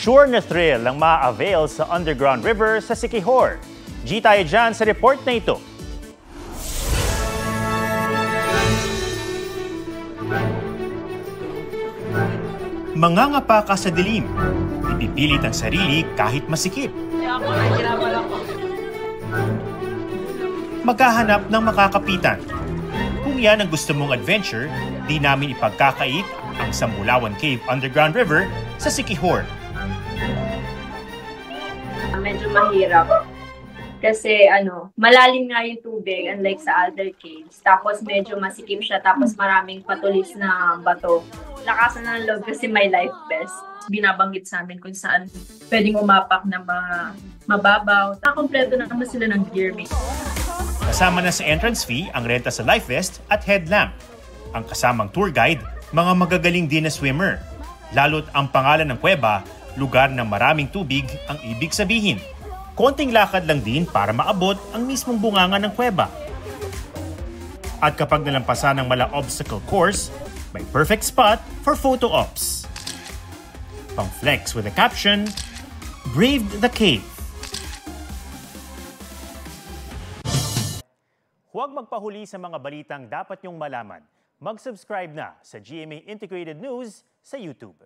Sure na thrill ang ma-avail sa underground river sa Siquijor. G tayo dyan sa report na ito. Mangangapa ka sa dilim. Ipipilit ang sarili kahit masikip. Maghahanap ng makakapitan. Kung yan ang gusto mong adventure, di namin ipagkakait ang Sambulawan Cave Underground River sa Siquijor. Medyo mahirap. Kasi malalim nga yung tubig unlike sa other caves. Tapos medyo masikip siya, tapos maraming patulis na bato. Lakasan ng loob kasi may life vest. Binabanggit sa amin kung saan pwedeng umapak na mababaw. Kompleto na naman sila ng gear mix. Kasama na sa entrance fee ang renta sa life vest at headlamp. Ang kasamang tour guide, mga magagaling din na swimmer. Lalo't ang pangalan ng kuweba, lugar ng maraming tubig ang ibig sabihin. Konting lakad lang din para maabot ang mismong bunganga ng kuweba. At kapag nalampasan ng mala obstacle course, may perfect spot for photo ops. Pang-flex with the caption, "Braved the Cave." Huwag magpahuli sa mga balitang dapat niyong malaman. Mag-subscribe na sa GMA Integrated News sa YouTube.